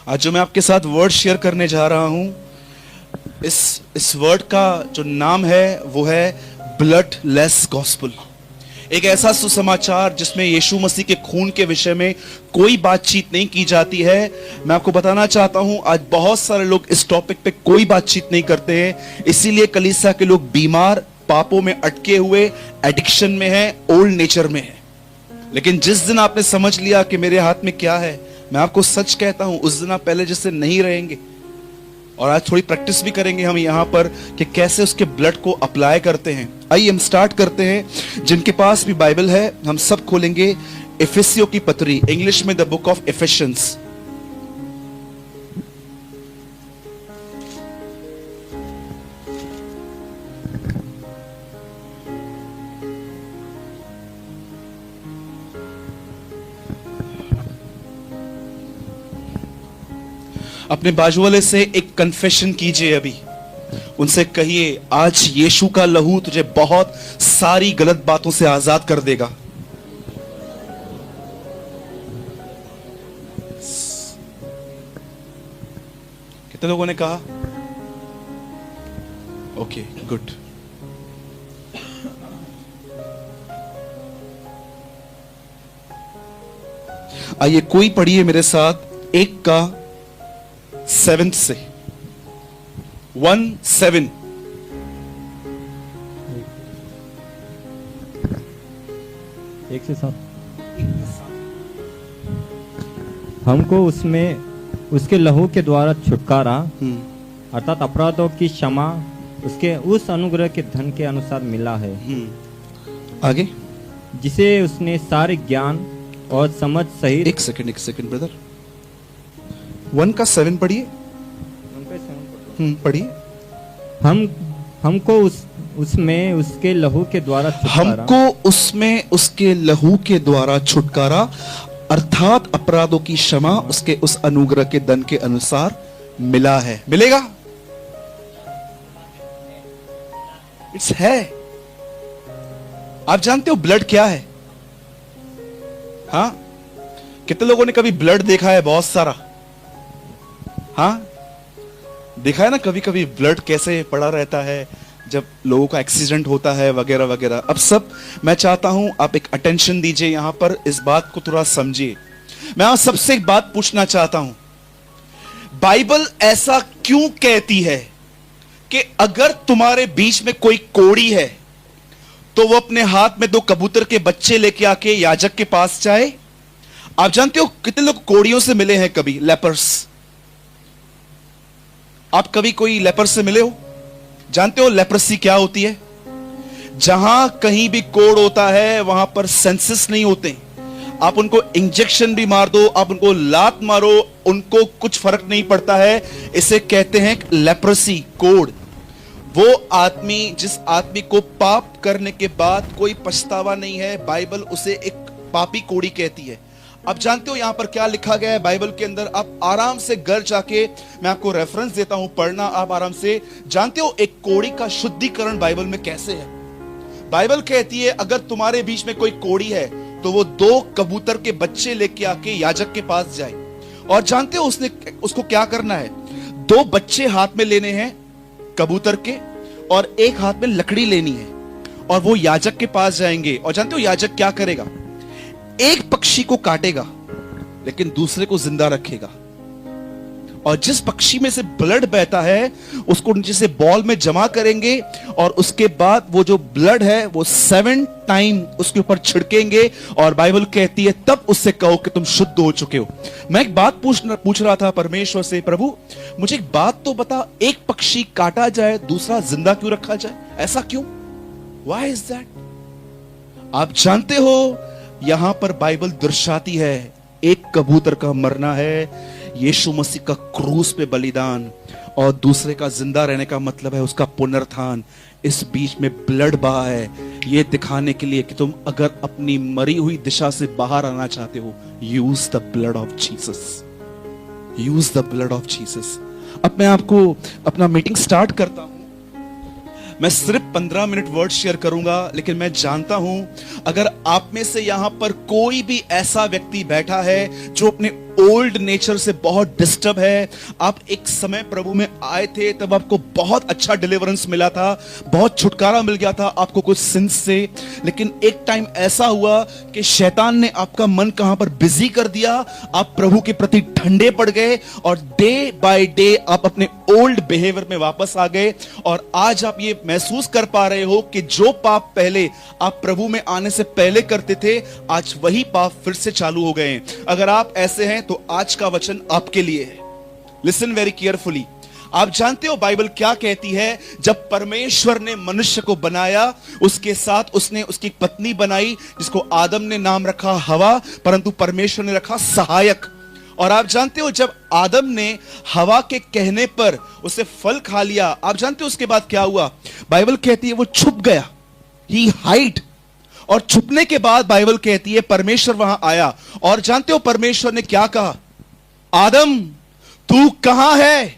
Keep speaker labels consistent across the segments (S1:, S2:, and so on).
S1: आज जो मैं आपके साथ वर्ड शेयर करने जा रहा हूं, इस वर्ड का जो नाम है वो है ब्लडलेस गॉस्पेल। एक ऐसा सुसमाचार जिसमें यीशु मसीह के खून के विषय में कोई बातचीत नहीं की जाती है। मैं आपको बताना चाहता हूं, आज बहुत सारे लोग इस टॉपिक पे कोई बातचीत नहीं करते हैं, इसीलिए कलीसिया के लोग बीमार, पापों में अटके हुए, एडिक्शन में है, ओल्ड नेचर में है। लेकिन जिस दिन आपने समझ लिया कि मेरे हाथ में क्या है, मैं आपको सच कहता हूं, उस दिन आप पहले जैसे नहीं रहेंगे। और आज थोड़ी प्रैक्टिस भी करेंगे हम यहां पर कि कैसे उसके ब्लड को अप्लाई करते हैं। आइए हम स्टार्ट करते हैं। जिनके पास भी बाइबल है, हम सब खोलेंगे इफिसियों की पत्री, इंग्लिश में द बुक ऑफ इफिशियंस। अपने बाजू वाले से एक कन्फेशन कीजिए, अभी उनसे कहिए, आज यीशु का लहू तुझे बहुत सारी गलत बातों से आजाद कर देगा। कितने लोगों ने कहा? Okay, good. आइए कोई पढ़िए मेरे साथ 1:7 से 1:7।
S2: एक से 7। हमको उसमें उसके लहू के द्वारा छुटकारा अर्थात अपराधों की क्षमा उसके उस अनुग्रह के धन के अनुसार मिला है।
S1: आगे,
S2: जिसे उसने सारे ज्ञान और समझ सहित।
S1: एक सेकंड ब्रदर, 1:7 पढ़िए। पढ़िए।
S2: हमको उसमें उसके लहू के द्वारा छुटकारा,
S1: हमको उसमें उसके लहू के द्वारा छुटकारा अर्थात अपराधों की क्षमा उसके उस अनुग्रह के धन के अनुसार मिला है। मिलेगा? इट्स है। आप जानते हो ब्लड क्या है? हाँ, कितने लोगों ने कभी ब्लड देखा है? बहुत सारा। हाँ, देखा है ना कभी कभी ब्लड कैसे पड़ा रहता है जब लोगों का एक्सीडेंट होता है वगैरह वगैरह। अब सब मैं चाहता हूं आप एक अटेंशन दीजिए यहां पर, इस बात को थोड़ा समझिए। मैं आप सबसे एक बात पूछना चाहता हूं, बाइबल ऐसा क्यों कहती है कि अगर तुम्हारे बीच में कोई कोढ़ी है तो वो अपने हाथ में 2 कबूतर के बच्चे लेके आके याजक के पास जाए? आप जानते हो कितने लोग कोढ़ियों से मिले हैं कभी? लेपर्स। आप कभी कोई लेपर से मिले हो? जानते हो लेप्रेसी क्या होती है? जहां कहीं भी कोढ़ होता है वहां पर सेंसेस नहीं होते। आप उनको इंजेक्शन भी मार दो, आप उनको लात मारो, उनको कुछ फर्क नहीं पड़ता है। इसे कहते हैं लेप्रेसी, कोढ़। वो आदमी, जिस आदमी को पाप करने के बाद कोई पछतावा नहीं है, बाइबल उसे एक पापी कोढ़ी कहती है। अब जानते हो यहां पर क्या लिखा गया है बाइबल के अंदर? आप आराम से घर जाके, मैं आपको रेफरेंस देता हूं, पढ़ना आप आराम से। जानते हो एक कोढ़ी का शुद्धिकरण बाइबल में कैसे है? बाइबल कहती है अगर तुम्हारे बीच में कोई कोढ़ी है तो वो 2 कबूतर के बच्चे लेके आके याजक के पास जाए। और जानते हो उसको क्या करना है? 2 बच्चे हाथ में लेने हैं कबूतर के, और एक हाथ में लकड़ी लेनी है, और वो याजक के पास जाएंगे। और जानते हो याजक क्या करेगा? एक पक्षी को काटेगा लेकिन दूसरे को जिंदा रखेगा, और जिस पक्षी में से ब्लड बहता है उसको नीचे से बॉल में जमा करेंगे, और उसके बाद वो जो ब्लड है वो 7 टाइम उसके ऊपर छिड़केंगे। और बाइबल कहती है तब उससे कहो कि तुम शुद्ध हो चुके हो। मैं एक बात पूछ रहा था परमेश्वर से, प्रभु मुझे एक बात तो बता, एक पक्षी काटा जाए दूसरा जिंदा क्यों रखा जाए? ऐसा क्यों? Why is that? आप जानते हो यहां पर बाइबल दर्शाती है एक कबूतर का मरना है यीशु मसीह का क्रूस पे बलिदान, और दूसरे का जिंदा रहने का मतलब है उसका पुनरुत्थान। इस बीच में ब्लड बहा है, ये दिखाने के लिए कि तुम अगर अपनी मरी हुई दिशा से बाहर आना चाहते हो, use the blood of Jesus, use the blood of Jesus. अब मैं आपको अपना मीटिंग स्टार्ट करता हूं। मैं सिर्फ 15 मिनट वर्ड शेयर करूंगा, लेकिन मैं जानता हूं अगर आप में से यहां पर कोई भी ऐसा व्यक्ति बैठा है जो अपने ओल्ड नेचर से बहुत डिस्टर्ब है, आप एक समय प्रभु में आए थे, तब आपको बहुत अच्छा डिलीवरेंस मिला था, बहुत छुटकारा मिल गया था आपको कुछ सिंस से, लेकिन एक टाइम ऐसा हुआ कि शैतान ने आपका मन कहां पर बिजी कर दिया, आप प्रभु के प्रति ठंडे पड़ गए और डे बाय डे आप अपने ओल्ड बिहेवियर में वापस आ गए। और आज आप ये महसूस कर पा रहे हो कि जो पाप पहले आप प्रभु में आने से पहले करते थे, आज वही पाप फिर से चालू हो गए हैं। अगर आप ऐसे हैं तो आज का वचन आपके लिए है। Listen very carefully. आप जानते हो बाइबल क्या कहती है? जब परमेश्वर ने मनुष्य को बनाया, उसके साथ उसने उसकी पत्नी बनाई जिसको आदम ने नाम रखा हवा, परंतु परमेश्वर ने रखा सहायक। और आप जानते हो जब आदम ने हवा के कहने पर उसे फल खा लिया, आप जानते हो उसके बाद क्या हुआ? बाइबल कहती है वो छुप गया, ही हाइड। और छुपने के बाद बाइबल कहती है परमेश्वर वहां आया, और जानते हो परमेश्वर ने क्या कहा? आदम तू कहां है?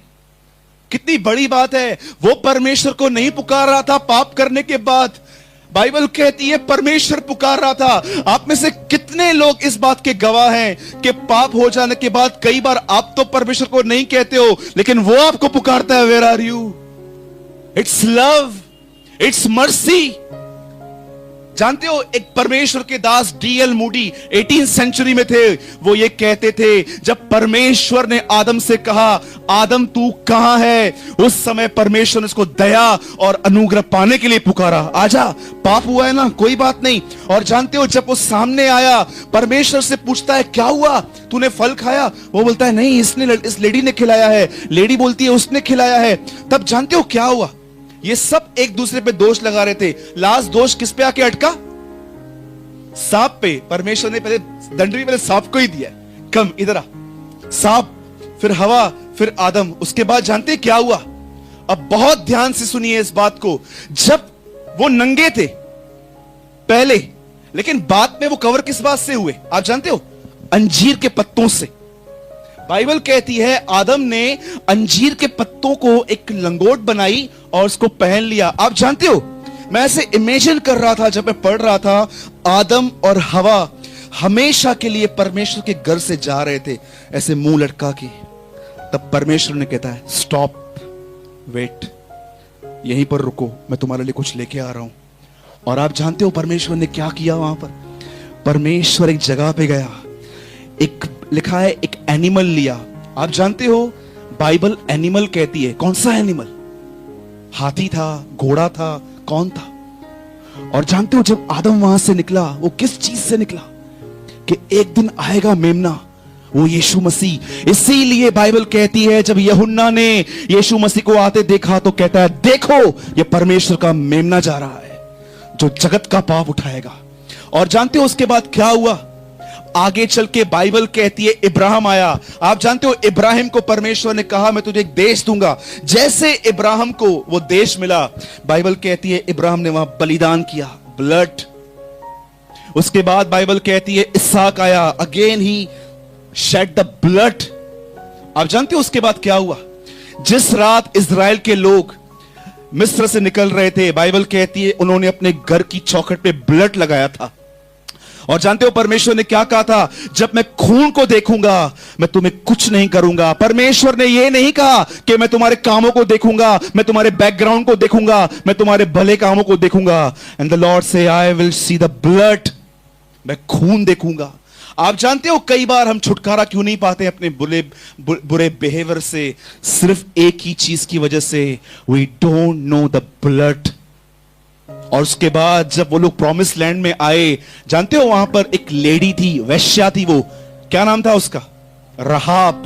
S1: कितनी बड़ी बात है, वो परमेश्वर को नहीं पुकार रहा था पाप करने के बाद, बाइबल कहती है परमेश्वर पुकार रहा था। आप में से कितने लोग इस बात के गवाह हैं कि पाप हो जाने के बाद कई बार आप तो परमेश्वर को नहीं कहते हो, लेकिन वो आपको पुकारता है, where are you? It's love, it's mercy. जानते हो एक परमेश्वर के दास डीएल मूडी 18th सेंचुरी में थे, वो ये कहते थे जब परमेश्वर ने आदम से कहा आदम तू कहां है, उस समय परमेश्वर ने उसको दया और अनुग्रह पाने के लिए पुकारा, आजा, पाप हुआ है ना, कोई बात नहीं। और जानते हो जब वो सामने आया, परमेश्वर से पूछता है क्या हुआ, तूने फल खाया? वो बोलता है नहीं, इस लेडी ने खिलाया है। लेडी बोलती है उसने खिलाया है। तब जानते हो क्या हुआ? ये सब एक दूसरे पे दोष लगा रहे थे। लास्ट दोष किस पे आके अटका? सांप पे। परमेश्वर ने पहले दंडनी पहले सांप को ही दिया, कम इधर आ, सांप, फिर हवा, फिर आदम। उसके बाद जानते क्या हुआ? अब बहुत ध्यान से सुनिए इस बात को। जब वो नंगे थे पहले, लेकिन बाद में वो कवर किस बात से हुए आप जानते हो? अंजीर के पत्तों से। बाइबल कहती है आदम ने अंजीर के पत्तों को एक लंगोट बनाई और उसको पहन लिया। आप जानते हो मैं ऐसे इमेजिन कर रहा था जब मैं पढ़ रहा था, आदम और हवा हमेशा के लिए परमेश्वर के घर से जा रहे थे ऐसे मुंह लटका के। तब परमेश्वर ने कहता है स्टॉप, वेट, यहीं पर रुको, मैं तुम्हारे लिए कुछ लेके आ रहा हूं। और आप जानते हो परमेश्वर ने क्या किया वहां पर? परमेश्वर एक जगह पे गया, एक लिखा है एक एनिमल लिया। आप जानते हो बाइबल एनिमल कहती है, कौन सा एनिमल? हाथी था, घोड़ा था, कौन था? और जानते हो जब आदम वहां से निकला, वो किस चीज से निकला? कि एक दिन आएगा मेमना, वो यीशु मसीह। इसीलिए बाइबल कहती है जब यूहन्ना ने यीशु मसीह को आते देखा तो कहता है देखो ये परमेश्वर का मेमना जा रहा है जो जगत का पाप उठाएगा। और जानते हो उसके बाद क्या हुआ? आगे चल के बाइबल कहती है इब्राहिम आया। आप जानते हो इब्राहिम को परमेश्वर ने कहा मैं तुझे एक देश दूंगा। जैसे इब्राहिम को वो देश मिला, बाइबल कहती है इब्राहिम ने वहां बलिदान किया, ब्लड। उसके बाद बाइबल कहती है इसहाक आया, again he shed the blood. आप जानते हो उसके बाद क्या हुआ? जिस रात इजराइल के लोग मिस्र से निकल रहे थे, बाइबल कहती है उन्होंने अपने घर की चौखट पे ब्लड लगाया था। और जानते हो परमेश्वर ने क्या कहा था? जब मैं खून को देखूंगा मैं तुम्हें कुछ नहीं करूंगा। परमेश्वर ने यह नहीं कहा कि मैं तुम्हारे कामों को देखूंगा, मैं तुम्हारे बैकग्राउंड को देखूंगा, मैं तुम्हारे भले कामों को देखूंगा। एंड द लॉर्ड से I will see the blood, मैं खून देखूंगा। आप जानते हो कई बार हम छुटकारा क्यों नहीं पाते अपने बुरे बिहेवियर से? सिर्फ एक ही चीज की वजह से, we don't know the blood. और उसके बाद जब वो लोग प्रॉमिस लैंड में आए, जानते हो वहां पर एक लेडी थी, वैश्या थी, वो क्या नाम था उसका? रहाब।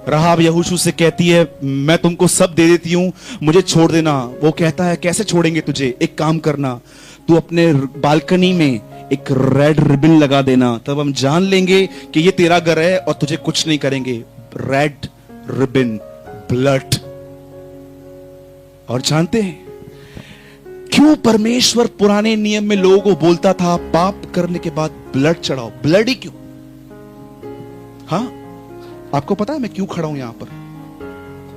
S1: रहाब यहोशू से कहती है मैं तुमको सब दे देती हूं, मुझे छोड़ देना। वो कहता है कैसे छोड़ेंगे तुझे? एक काम करना, तू अपने बालकनी में एक रेड रिबन लगा देना, तब हम जान लेंगे कि ये तेरा घर है और तुझे कुछ नहीं करेंगे। Red ribbon, blood. और जानते हैं क्यों परमेश्वर पुराने नियम में लोगों को बोलता था पाप करने के बाद ब्लड चढ़ाओ? ब्लड ही क्यों? हाँ, आपको पता है मैं क्यों खड़ा हूं यहां पर?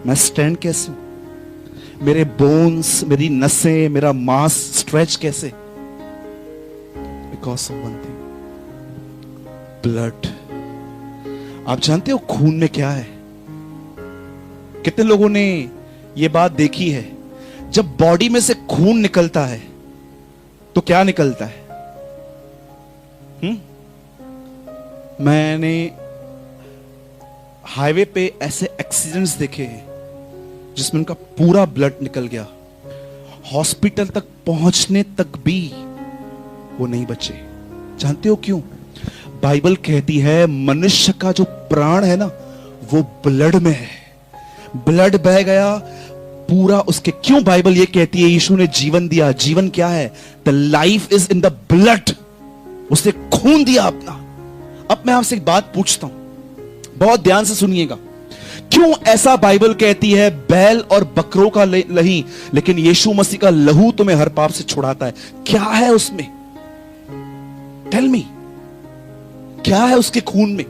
S1: मैं स्टैंड कैसे हूं? मेरे बोन्स, मेरी नसें, मेरा मांस स्ट्रेच कैसे? Because of one thing, blood. आप जानते हो खून में क्या है? कितने लोगों ने यह बात देखी है? जब बॉडी में से खून निकलता है तो क्या निकलता है? मैंने हाईवे पे ऐसे एक्सीडेंट्स देखे हैं जिसमें उनका पूरा ब्लड निकल गया, हॉस्पिटल तक पहुंचने तक भी वो नहीं बचे। जानते हो क्यों? बाइबल कहती है मनुष्य का जो प्राण है ना, वो ब्लड में है। ब्लड बह गया पूरा उसके। क्यों बाइबल ये कहती है यीशु ने जीवन दिया? जीवन क्या है? The life is in the blood. उसने खून दिया अपना। अब मैं आपसे एक बात पूछता हूं, बहुत ध्यान से सुनिएगा। क्यों ऐसा बाइबल कहती है बैल और बकरों का नहीं, लेकिन यीशु मसीह का लहू तुम्हें हर पाप से छुड़ाता है? क्या है उसमें? टेल मी, क्या है उसके खून में?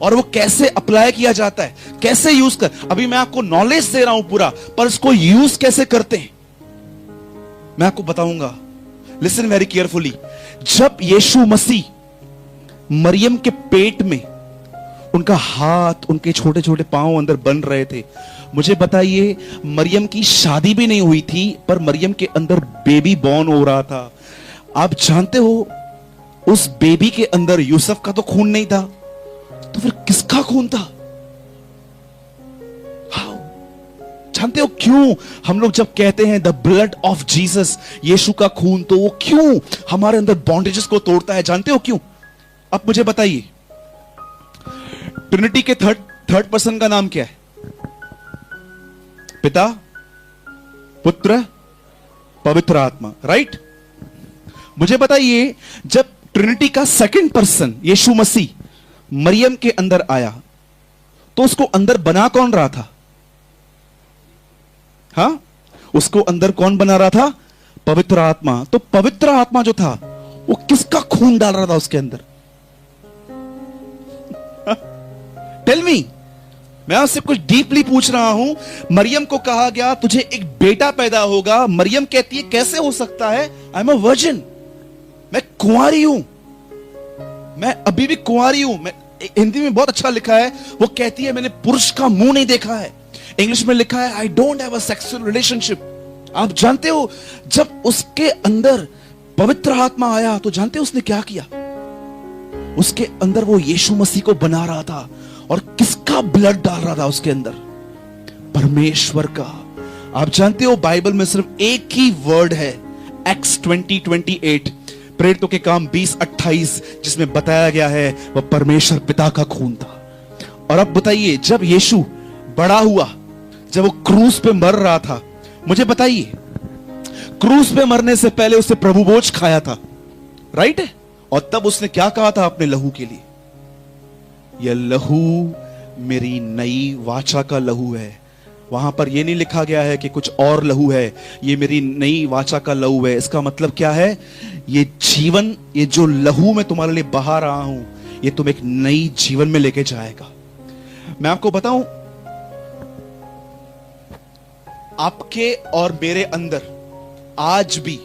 S1: और वो कैसे अप्लाई किया जाता है, कैसे यूज कर? अभी मैं आपको नॉलेज दे रहा हूं पूरा, पर उसको यूज कैसे करते हैं मैं आपको बताऊंगा। Listen very carefully. जब यीशु मसीह मरियम के पेट में, उनका हाथ, उनके छोटे छोटे पांव अंदर बन रहे थे, मुझे बताइए मरियम की शादी भी नहीं हुई थी, पर मरियम के अंदर बेबी बॉर्न हो रहा था। आप जानते हो उस बेबी के अंदर यूसुफ का तो खून नहीं था, तो फिर किसका खून था? हाउ? जानते हो क्यों हम लोग जब कहते हैं द ब्लड ऑफ जीसस, यीशु का खून, तो वो क्यों हमारे अंदर बॉन्डेजेस को तोड़ता है? जानते हो क्यों? अब मुझे बताइए, ट्रिनिटी के थर्ड पर्सन का नाम क्या है? पिता, पुत्र, पवित्र आत्मा, राइट? मुझे बताइए जब ट्रिनिटी का सेकंड पर्सन यीशु मसीह मरियम के अंदर आया, तो उसको अंदर बना कौन रहा था? हाँ, उसको अंदर कौन बना रहा था? पवित्र आत्मा। तो पवित्र आत्मा जो था वो किसका खून डाल रहा था उसके अंदर? Tell me. मैं आपसे कुछ डीपली पूछ रहा हूं। मरियम को कहा गया तुझे एक बेटा पैदा होगा। मरियम कहती है कैसे हो सकता है? आई एम अ वर्जिन, मैं कुंवारी हूं, मैं अभी भी कुंवारी हूं। मैं, हिंदी में बहुत अच्छा लिखा है, वो कहती है मैंने पुरुष का मुंह नहीं देखा है। इंग्लिश में लिखा है I don't have a sexual relationship. आप जानते हो जब उसके अंदर पवित्र आत्मा आया तो जानते हो उसने क्या किया? उसके अंदर वो यीशु मसीह को बना रहा था। और किसका ब्लड डाल रहा था उसके अंदर? परमेश्वर का। आप जानते हो बाइबल में सिर्फ एक ही वर्ड है, एक्स 20:28, प्रेरितों के काम 20:28, जिसमें बताया गया है वह परमेश्वर पिता का खून था। और अब बताइए जब यीशु बड़ा हुआ, जब वो क्रूस पे मर रहा था, मुझे बताइए क्रूस पे मरने से पहले उसने प्रभु भोज खाया था, राइट? और तब उसने क्या कहा था अपने लहू के लिए? यह लहू मेरी नई वाचा का लहू है। वहां पर यह नहीं लिखा गया है कि कुछ और लहू है, ये मेरी नई वाचा का लहू है। इसका मतलब क्या है? ये जीवन, ये जो लहू मैं तुम्हारे लिए बहा रहा हूं, ये तुम एक नई जीवन में लेके जाएगा। मैं आपको बताऊं, आपके और मेरे अंदर आज भी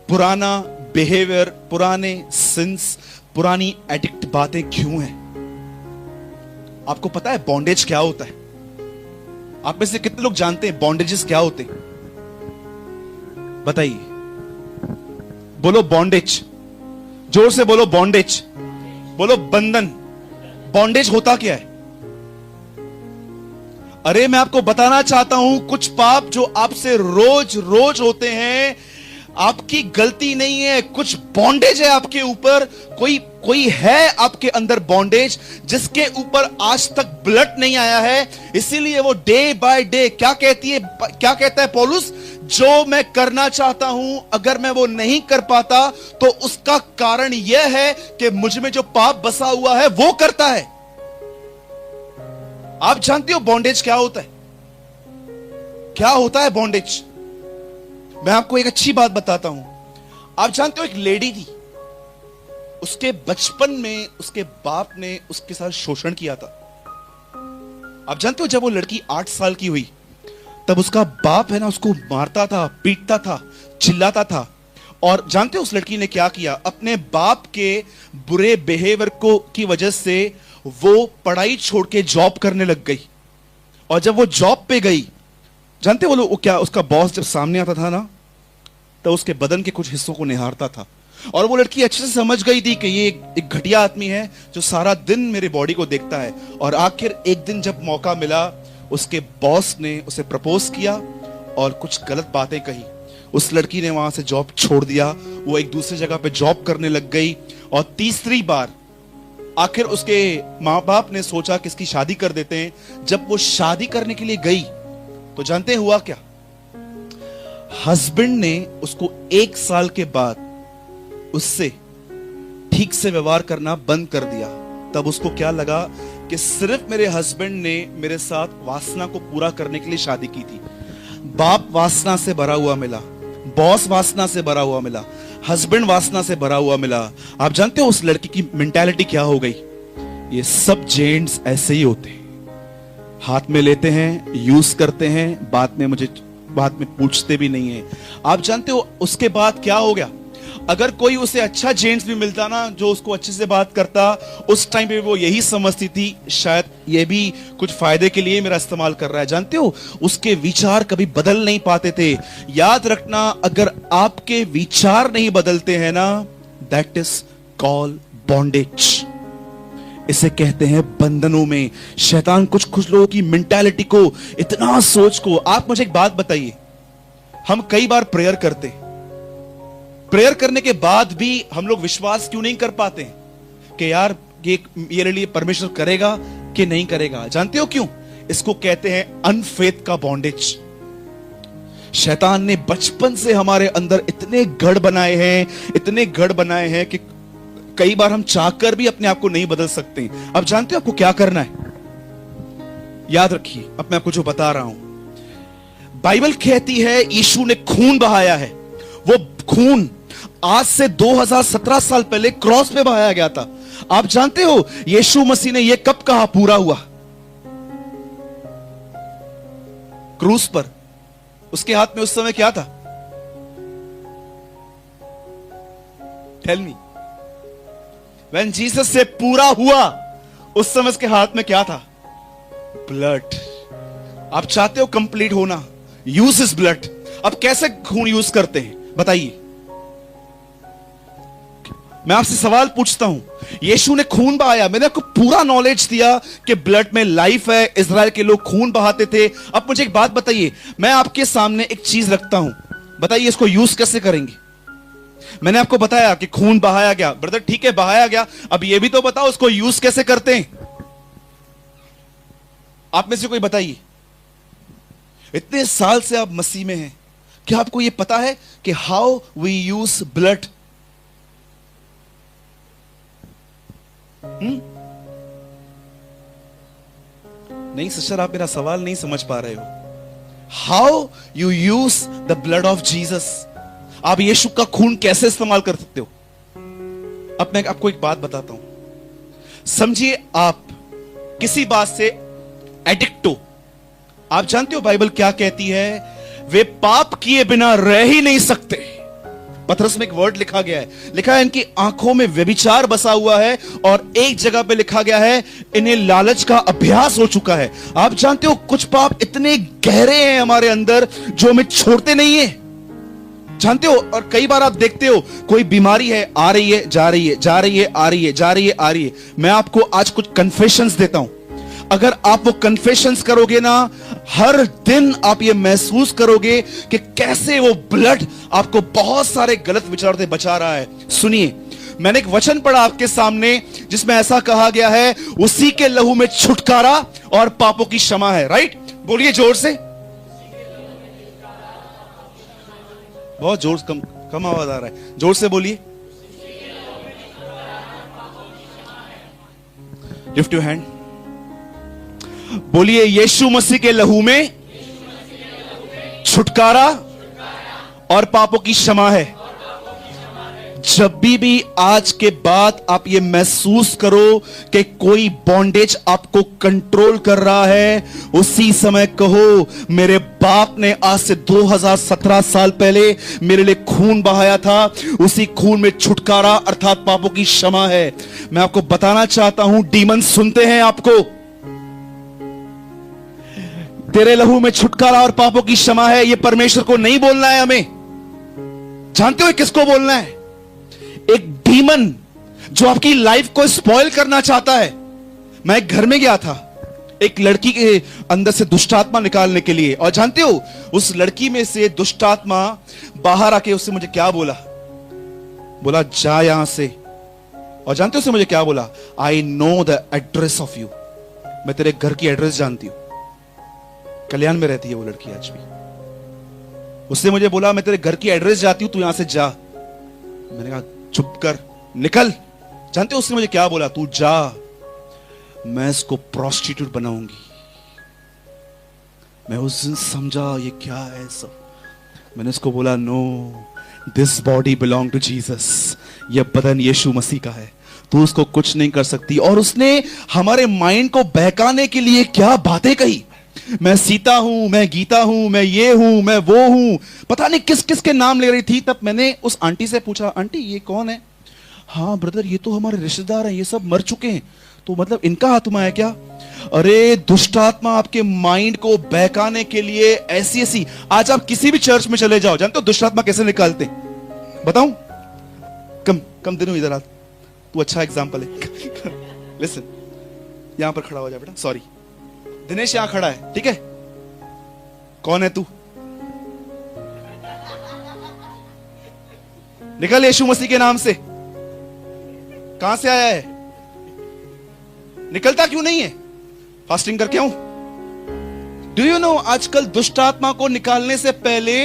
S1: पुराना बिहेवियर, पुराने सिंस, पुरानी एडिक्ट बातें क्यों हैं? आपको पता है बॉन्डेज क्या होता है? आप में से कितने लोग जानते हैं बॉन्डेजेस क्या होते हैं? बताइए, बोलो बॉन्डेज, जोर से बोलो बॉन्डेज, बोलो बंधन। बॉन्डेज होता क्या है? अरे मैं आपको बताना चाहता हूं, कुछ पाप जो आपसे रोज रोज होते हैं, आपकी गलती नहीं है, कुछ बॉन्डेज है आपके ऊपर। कोई है आपके अंदर बॉन्डेज जिसके ऊपर आज तक ब्लड नहीं आया है। इसीलिए वो डे बाय डे क्या कहता है पौलुस? जो मैं करना चाहता हूं अगर मैं वो नहीं कर पाता, तो उसका कारण यह है कि मुझ में जो पाप बसा हुआ है वो करता है। आप जानते हो बॉन्डेज क्या होता है? क्या होता है बॉन्डेज? मैं आपको एक अच्छी बात बताता हूं। आप जानते हो एक लेडी थी, उसके बचपन में उसके बाप ने उसके साथ शोषण किया था। आप जानते हो जब वो लड़की 8 साल की हुई, तब उसका बाप है ना उसको मारता था, पीटता था, चिल्लाता था। और जानते हो उस लड़की ने क्या किया? अपने बाप के बुरे बिहेवियर की वजह से वो पढ़ाई छोड़ के जॉब करने लग गई। और जब वो जॉब पे गई, जानते वो लोग क्या, उसका बॉस जब सामने आता था ना, तो उसके बदन के कुछ हिस्सों को निहारता था। और वो लड़की अच्छे से समझ गई थी कि ये एक घटिया आदमी है जो सारा दिन मेरे बॉडी को देखता है। और आखिर एक दिन जब मौका मिला, उसके बॉस ने उसे प्रपोज किया और कुछ गलत बातें कही। उस लड़की ने वहां से जॉब छोड़ दिया, वो एक दूसरी जगह पे जॉब करने लग गई। और तीसरी बार आखिर उसके माँ बाप ने सोचा कि इसकी शादी कर देते हैं। जब वो शादी करने के लिए गई तो जानते हुआ क्या, हस्बैंड ने उसको 1 साल के बाद उससे ठीक से व्यवहार करना बंद कर दिया। तब उसको क्या लगा कि सिर्फ मेरे हस्बैंड ने मेरे साथ वासना को पूरा करने के लिए शादी की थी। बाप वासना से भरा हुआ मिला, बॉस वासना से भरा हुआ मिला, हस्बैंड वासना से भरा हुआ मिला। आप जानते हो उस लड़की की मेंटालिटी क्या हो गई? ये सब जेंट्स ऐसे ही होते हैं, हाथ में लेते हैं, यूज करते हैं, बाद में पूछते भी नहीं है। आप जानते हो उसके बाद क्या हो गया? अगर कोई उसे अच्छा जेंट्स भी मिलता ना, जो उसको अच्छे से बात करता, उस टाइम पे वो यही समझती थी शायद ये भी कुछ फायदे के लिए मेरा इस्तेमाल कर रहा है। जानते हो उसके विचार कभी बदल नहीं पाते थे। याद रखना, अगर आपके विचार नहीं बदलते हैं ना, दैट इज कॉल्ड बॉन्डेज। इसे कहते हैं बंधनों में। शैतान कुछ लोगों की मेंटालिटी को, इतना सोच को। आप मुझे एक बात बताइए, हम कई बार प्रेयर करते, प्रेयर करने के बाद भी हम लोग विश्वास क्यों नहीं कर पाते कि यार ये मेरे लिए परमेश्वर करेगा कि नहीं करेगा? जानते हो क्यों? इसको कहते हैं अनफेथ का बॉन्डेज। शैतान ने बचपन से हमारे अंदर इतने गढ़ बनाए हैं कि कई बार हम चाहकर भी अपने आप को नहीं बदल सकते। अब जानते हो आपको क्या करना है? याद रखिए, अब मैं आपको जो बता रहा हूं, बाइबल कहती है यीशु ने खून बहाया है। वो खून आज से 2017 साल पहले क्रॉस पे बहाया गया था। आप जानते हो यीशु मसीह ने यह कब कहा पूरा हुआ? क्रूस पर। उसके हाथ में उस समय क्या था? Tell me. When Jesus से पूरा हुआ, उस समय उसके हाथ में क्या था? ब्लड। आप चाहते हो कंप्लीट होना, यूज इज ब्लड। अब कैसे खून यूज करते हैं बताइए? मैं आपसे सवाल पूछता हूं, यीशु ने खून बहाया, मैंने आपको पूरा नॉलेज दिया कि ब्लड में लाइफ है। इजराइल के लोग खून बहाते थे। अब मुझे एक बात बताइए, मैं आपके सामने एक चीज रखता हूं, बताइए इसको यूज कैसे करेंगे? मैंने आपको बताया कि खून बहाया गया, ब्रदर ठीक है बहाया गया, अब ये भी तो बताओ उसको यूज कैसे करते हैं? आप में से कोई बताइए। इतने साल से आप मसीह में हैं, क्या आपको ये पता है कि हाउ वी यूज ब्लड? नहीं सिस्टर, आप मेरा सवाल नहीं समझ पा रहे हो। How you use the blood of Jesus. आप यीशु का खून कैसे इस्तेमाल कर सकते हो? अब मैं आपको एक बात बताता हूं, समझिए आप किसी बात से एडिक्ट हो। आप जानते हो बाइबल क्या कहती है? वे पाप किए बिना रह ही नहीं सकते। पतरस में एक वर्ड लिखा गया है, लिखा है इनकी आंखों में व्यभिचार बसा हुआ है, और एक जगह पे लिखा गया है इन्हें लालच का अभ्यास हो चुका है। आप जानते हो कुछ पाप इतने गहरे हैं हमारे अंदर जो हमें छोड़ते नहीं है, जानते हो? और कई बार आप देखते हो कोई बीमारी है, आ रही है जा रही है, जा रही है आ रही है, जा रही है आ रही है। मैं आपको आज कुछ कन्फेशंस देता हूं, अगर आप वो कन्फेशंस करोगे ना, हर दिन आप ये महसूस करोगे कि कैसे वो ब्लड आपको बहुत सारे गलत विचारों से बचा रहा है। सुनिए, मैंने एक वचन पढ़ा आपके सामने जिसमें ऐसा कहा गया है, उसी के लहू में छुटकारा और पापों की क्षमा है। राइट? बोलिए जोर से। बहुत जोर, कम आवाज आ रहा है, जोर से बोलिए। लिफ्ट योर हैंड, बोलिए यीशु मसीह के लहू में छुटकारा और पापों की क्षमा है। जब भी आज के बाद आप ये महसूस करो कि कोई बॉन्डेज आपको कंट्रोल कर रहा है, उसी समय कहो, मेरे बाप ने आज से 2017 साल पहले मेरे लिए खून बहाया था, उसी खून में छुटकारा अर्थात पापों की क्षमा है। मैं आपको बताना चाहता हूं, डीमन सुनते हैं आपको। तेरे लहू में छुटकारा और पापों की क्षमा है, यह परमेश्वर को नहीं बोलना है हमें। जानते हो किसको बोलना है? एक डीमन जो आपकी लाइफ को स्पॉइल करना चाहता है। मैं एक घर में गया था एक लड़की के अंदर से दुष्ट आत्मा निकालने के लिए, और जानते हो उस लड़की में से दुष्ट आत्मा बाहर आके उससे मुझे क्या बोला? बोला जा यहां से। और जानते हो उसने मुझे क्या बोला? I know the address of you. मैं तेरे घर की एड्रेस जानती हूं। कल्याण में रहती है वो लड़की आज भी। उसने मुझे बोला मैं तेरे घर की एड्रेस जानती हूं, तू यहां से जा। मैंने कहा चुप कर, निकल। जानते हो उसने मुझे क्या बोला? तू जा, मैं इसको प्रोस्टिट्यूट बनाऊंगी। मैं उस दिन समझा ये क्या है सब। मैंने उसको बोला no, this body belong to Jesus. यह बदन यीशु मसीह का है, तू उसको कुछ नहीं कर सकती। और उसने हमारे माइंड को बहकाने के लिए क्या बातें कही। मैं सीता हूं, मैं गीता हूं, मैं ये हूं, मैं वो हूं, पता नहीं किस किस के नाम ले रही थी। तब मैंने उस आंटी से पूछा, आंटी ये कौन है? हाँ ब्रदर, ये तो हमारे रिश्तेदार हैं, ये सब मर चुके हैं, तो मतलब इनका आत्मा है क्या? अरे दुष्ट आत्मा आपके माइंड को बहकाने के लिए ऐसी ऐसी। आज आप किसी भी चर्च में चले जाओ, जानते हो दुष्ट आत्मा कैसे निकालते? बताऊं? कम दिनों इधर आ, तू अच्छा एग्जाम्पल है। लिसन, यहां पर खड़ा हो जा बेटा। सॉरी दिनेश यहां खड़ा है, ठीक है? कौन है तू? निकल यीशु मसीह के नाम से। कहां से आया है? निकलता क्यों नहीं है? फास्टिंग करके आऊं? डू यू नो आजकल दुष्ट आत्मा को निकालने से पहले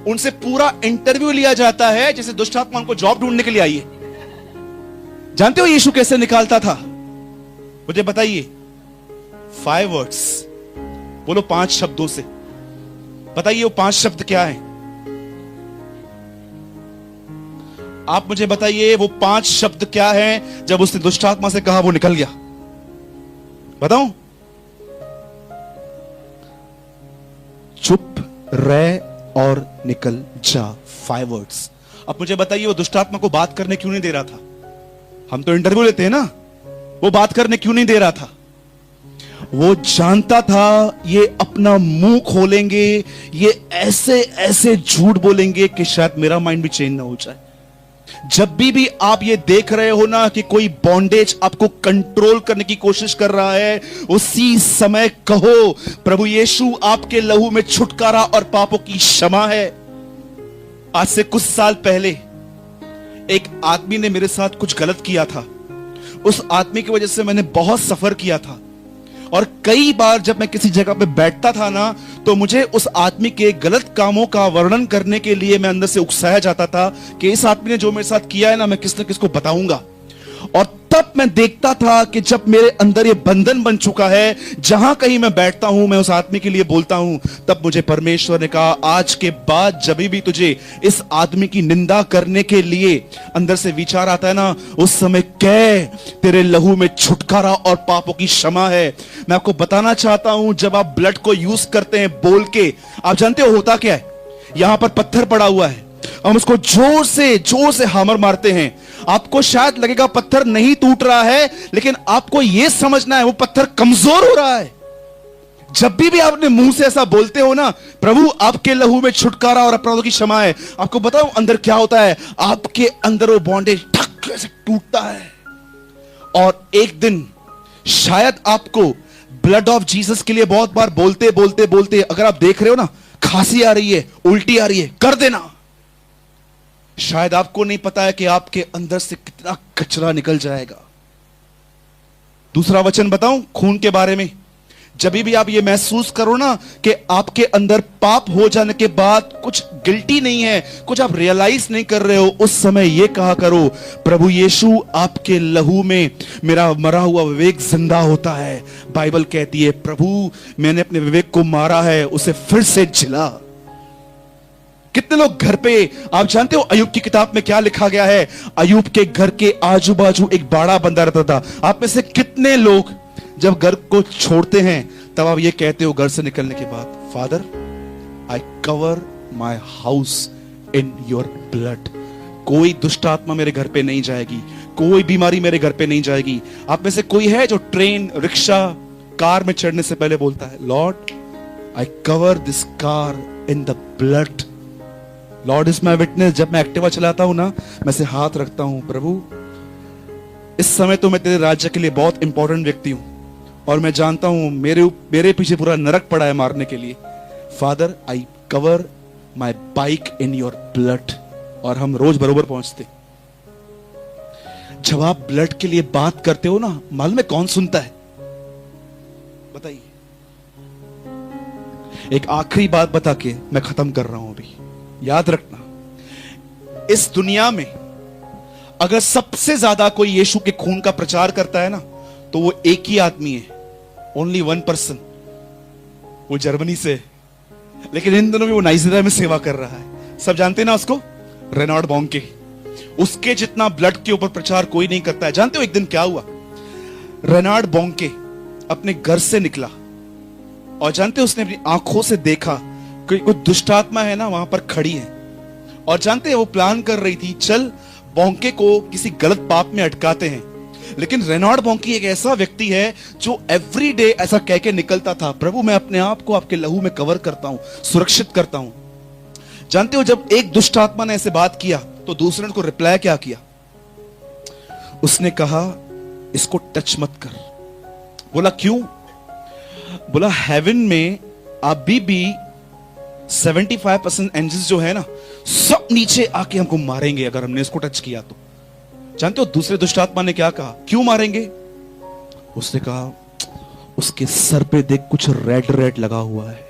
S1: उनसे पूरा इंटरव्यू लिया जाता है, जैसे दुष्ट आत्मा उनको जॉब ढूंढने के लिए आई है। जानते हो यीशु कैसे निकालता था? मुझे बताइए। 5 वर्ड्स बोलो, 5 शब्दों से बताइए वो 5 शब्द क्या है? आप मुझे बताइए वो 5 शब्द क्या है? जब उसने दुष्ट आत्मा से कहा वो निकल गया। बताऊं? चुप रह और निकल जा। 5 वर्ड्स। अब मुझे बताइए वो दुष्ट आत्मा को बात करने क्यों नहीं दे रहा था? हम तो इंटरव्यू लेते हैं ना, वो बात करने क्यों नहीं दे रहा था? वो जानता था ये अपना मुंह खोलेंगे, ये ऐसे ऐसे झूठ बोलेंगे कि शायद मेरा माइंड भी चेंज ना हो जाए। जब भी आप ये देख रहे हो ना कि कोई बॉन्डेज आपको कंट्रोल करने की कोशिश कर रहा है, उसी समय कहो प्रभु यीशु आपके लहू में छुटकारा और पापों की क्षमा है। आज से कुछ साल पहले एक आदमी ने मेरे साथ कुछ गलत किया था। उस आदमी की वजह से मैंने बहुत सफर किया था, और कई बार जब मैं किसी जगह पे बैठता था ना, तो मुझे उस आदमी के गलत कामों का वर्णन करने के लिए मैं अंदर से उकसाया जाता था कि इस आदमी ने जो मेरे साथ किया है ना, मैं किस न किसको बताऊंगा। और तब मैं देखता था कि जब मेरे अंदर ये बंधन बन चुका है, जहां कहीं मैं बैठता हूं मैं उस आदमी के लिए बोलता हूं। तब मुझे परमेश्वर ने कहा आज के बाद जब भी तुझे इस आदमी की निंदा करने के लिए अंदर से विचार आता है ना, उस समय कह तेरे लहू में छुटकारा और पापों की क्षमा है। मैं आपको बताना चाहता हूं, जब आप ब्लड को यूज करते हैं बोल के, आप जानते हो होता क्या है? यहां पर पत्थर पड़ा हुआ है, हम उसको जोर से हामर मारते हैं। आपको शायद लगेगा पत्थर नहीं टूट रहा है, लेकिन आपको यह समझना है वो पत्थर कमजोर हो रहा है। जब भी आप अपने मुंह से ऐसा बोलते हो ना, प्रभु आपके लहू में छुटकारा और अपराधों की क्षमा है, आपको बताऊं अंदर क्या होता है? आपके अंदर वो बॉन्डेज ठक से टूटता है। और एक दिन शायद आपको ब्लड ऑफ जीसस के लिए बहुत बार बोलते बोलते अगर आप देख रहे हो ना, खांसी आ रही है, उल्टी आ रही है, कर देना। शायद आपको नहीं पता है कि आपके अंदर से कितना कचरा निकल जाएगा। दूसरा वचन बताऊं खून के बारे में। जब भी आप ये महसूस करो ना कि आपके अंदर पाप हो जाने के बाद कुछ गिल्टी नहीं है, कुछ आप रियलाइज नहीं कर रहे हो, उस समय ये कहा करो प्रभु यीशु आपके लहू में मेरा मरा हुआ विवेक जिंदा होता है। बाइबल कहती है प्रभु मैंने अपने विवेक को मारा है, उसे फिर से जिला। कितने लोग घर पे, आप जानते हो अयूब की किताब में क्या लिखा गया है? अयूब के घर के आजू बाजू एक बाड़ा बंधा रहता था। आप में से कितने लोग जब घर को छोड़ते हैं तब आप ये कहते हो घर से निकलने के बाद, father I cover my house in your blood. कोई दुष्ट आत्मा मेरे घर पे नहीं जाएगी, कोई बीमारी मेरे घर पे नहीं जाएगी। आप में से कोई है जो ट्रेन, रिक्शा, कार में चढ़ने से पहले बोलता है, Lord I cover this car in the blood. Lord is my witness. जब मैं एक्टिवा चलाता हूं ना, मैं से हाथ रखता हूं, प्रभु इस समय तो मैं तेरे राज्य के लिए बहुत इंपॉर्टेंट व्यक्ति हूं और मैं जानता हूं मेरे पीछे पूरा नरक पड़ा है मारने के लिए। Father I cover my bike in your blood. और हम रोज बरोबर पहुंचते। जब आप ब्लड के लिए बात करते हो ना, मालूम है कौन सुनता है? बताइए। एक आखिरी बात बता के मैं खत्म कर रहा हूं अभी। याद रखना, इस दुनिया में अगर सबसे ज्यादा कोई यीशु के खून का प्रचार करता है ना, तो वो एक ही आदमी है, ओनली वन पर्सन। वो जर्मनी से है, लेकिन इन दिनों में वो नाइजीरिया में सेवा कर रहा है। सब जानते हैं ना उसको, रेनार्ड बोंके। उसके जितना ब्लड के ऊपर प्रचार कोई नहीं करता है। जानते हो एक दिन क्या हुआ? रेनार्ड बोंके अपने घर से निकला और जानते हो उसने अपनी आंखों से देखा कि कोई दुष्ट आत्मा है ना वहां पर खड़ी है। और जानते हैं वो प्लान कर रही थी, चल बोंके को किसी गलत पाप में अटकाते हैं। लेकिन रेनार्ड बोंके एक ऐसा व्यक्ति है जो एवरी डे ऐसा कह के निकलता था, प्रभु मैं अपने आप को आपके लहू में कवर करता हूं, सुरक्षित करता हूं। जानते हो जब एक दुष्ट आत्मा ने ऐसे बात किया तो दूसरे ने को रिप्लाई क्या किया? उसने कहा इसको टच मत कर। बोला क्यों? बोला हेवन में अभी भी 75% एंजल्स जो है ना, सब नीचे आके हमको मारेंगे अगर हमने इसको टच किया तो। जानते हो दूसरे दुष्ट आत्मा ने क्या कहा? क्यों मारेंगे? उसने कहा उसके सर पे देख कुछ रेड रेड लगा हुआ है।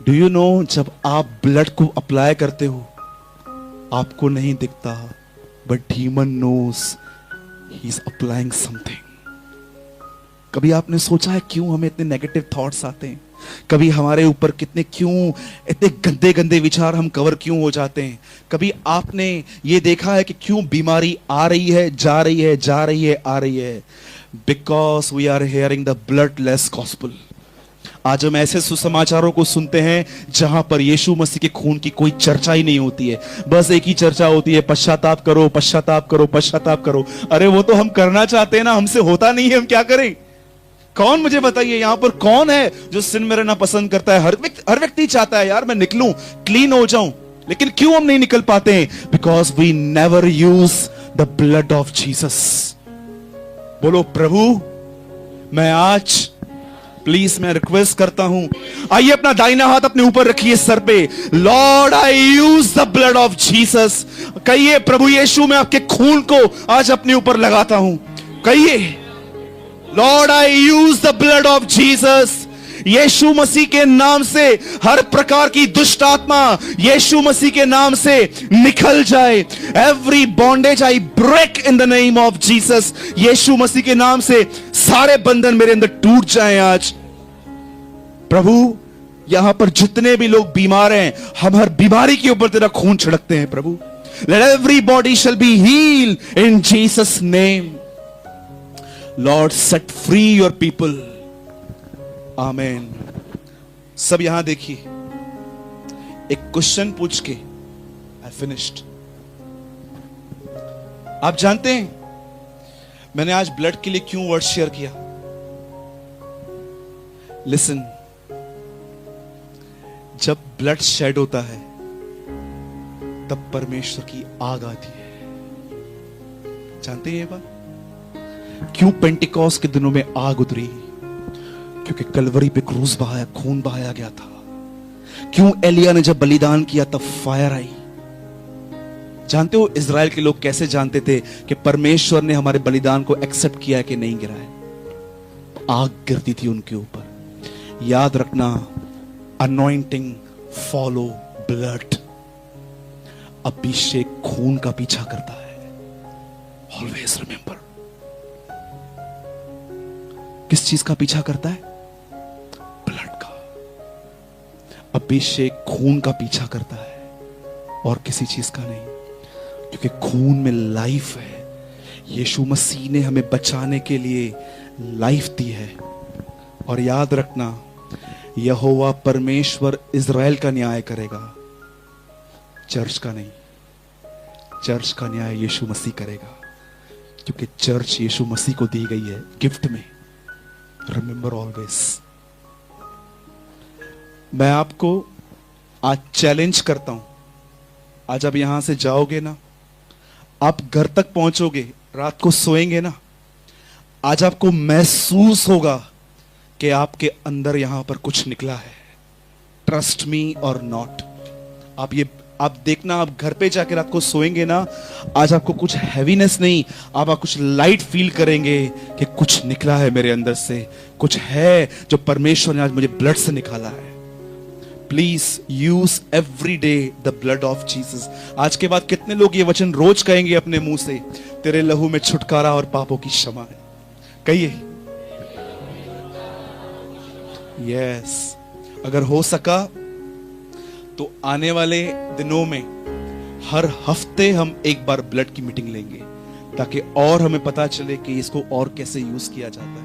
S1: डू यू नो, जब आप ब्लड को अप्लाई करते हो आपको नहीं दिखता, but demon nose he is applying something. कभी आपने सोचा है क्यों हमें इतने नेगेटिव थॉट्स आते हैं? कभी हमारे ऊपर क्यों इतने गंदे गंदे विचार हम कवर क्यों हो जाते हैं? कभी आपने ये देखा है कि क्यों बीमारी आ रही है, जा रही है, जा रही है, आ रही है? Because we are hearing the bloodless gospel. आज हम ऐसे सुसमाचारों को सुनते हैं जहां पर यीशु मसीह के खून की कोई चर्चा ही नहीं होती है। बस एक ही चर्चा होती है, पश्चाताप करो, पश्चाताप करो, पश्चाताप करो। अरे वो तो हम करना चाहते हैं ना, हमसे होता नहीं है, हम क्या करें? कौन, मुझे बताइए यहां पर कौन है जो सिन में रहना पसंद करता है? हर व्यक्ति चाहता है यार मैं निकलूं, क्लीन हो जाऊं, लेकिन क्यों हम नहीं निकल पाते हैं? Because we never use the blood of Jesus. बोलो प्रभु मैं आज प्लीज मैं रिक्वेस्ट करता हूं, आइए अपना दाहिना हाथ अपने ऊपर रखिए सर पे। Lord I use the blood of Jesus. कहिए प्रभु यीशु मैं आपके खून को आज अपने ऊपर लगाता हूं। कहिए Lord I use the blood of Jesus. यीशु मसीह के नाम से हर प्रकार की दुष्ट आत्मा यीशु मसीह के नाम से निकल जाए। Every bondage I break in the name of Jesus. यीशु मसीह के नाम से सारे बंधन मेरे अंदर टूट जाएं आज। प्रभु यहां पर जितने भी लोग बीमार हैं, हम हर बीमारी के ऊपर तेरा खून छिड़कते हैं प्रभु। Let every body shall be healed in Jesus name. Lord set free your people. Amen. सब यहां देखिए, एक क्वेश्चन पूछ के आई फिनिश्ड। आप जानते हैं मैंने आज ब्लड के लिए क्यों वर्ड शेयर किया? लिसन, जब ब्लड शेड होता है तब परमेश्वर की आग आती है। जानते हैं ये बात? क्यों पेंटिकॉस्ट के दिनों में आग उतरी? क्योंकि कलवरी पे क्रूस बहाया, खून बहाया गया था। क्यों एलिया ने जब बलिदान किया तब फायर आई? जानते हो इजराइल के लोग कैसे जानते थे कि परमेश्वर ने हमारे बलिदान को एक्सेप्ट किया है कि नहीं गिरा है? आग गिरती थी उनके ऊपर। याद रखना, अनॉइंटिंग फॉलो ब्लड। अभिषेक खून का पीछा करता है। Always remember. किस चीज का पीछा करता है? ब्लड का। अभिषेक खून का पीछा करता है। और किसी चीज का नहीं, क्योंकि खून में लाइफ है। यीशु मसीह ने हमें बचाने के लिए लाइफ दी है। और याद रखना, यहोवा परमेश्वर इज़राइल का न्याय करेगा, चर्च का नहीं। चर्च का न्याय यीशु मसीह करेगा, क्योंकि चर्च यीशु मसीह को दी गई है गिफ्ट में। Remember always. मैं आपको आज चैलेंज करता हूं, आज आप यहां से जाओगे ना, आप घर तक पहुंचोगे, रात को सोएंगे ना, आज आपको महसूस होगा कि आपके अंदर यहां पर कुछ निकला है। ट्रस्ट मी और नॉट। आप देखना, आप घर पे जाकर रात को सोएंगे ना, आज आपको कुछ हैवीनेस नहीं, आप कुछ लाइट फील करेंगे कि कुछ निकला है मेरे अंदर से, कुछ है जो परमेश्वर ने आज मुझे ब्लड से निकाला है। Please use every day the blood of Jesus. आज के बाद कितने लोग ये वचन रोज कहेंगे अपने मुंह से, तेरे लहू में छुटकारा और पापों की क्षमा है? कहिए यस। अगर हो सका तो आने वाले दिनों में हर हफ्ते हम एक बार ब्लड की मीटिंग लेंगे, ताकि और हमें पता चले कि इसको और कैसे यूज किया जाता है।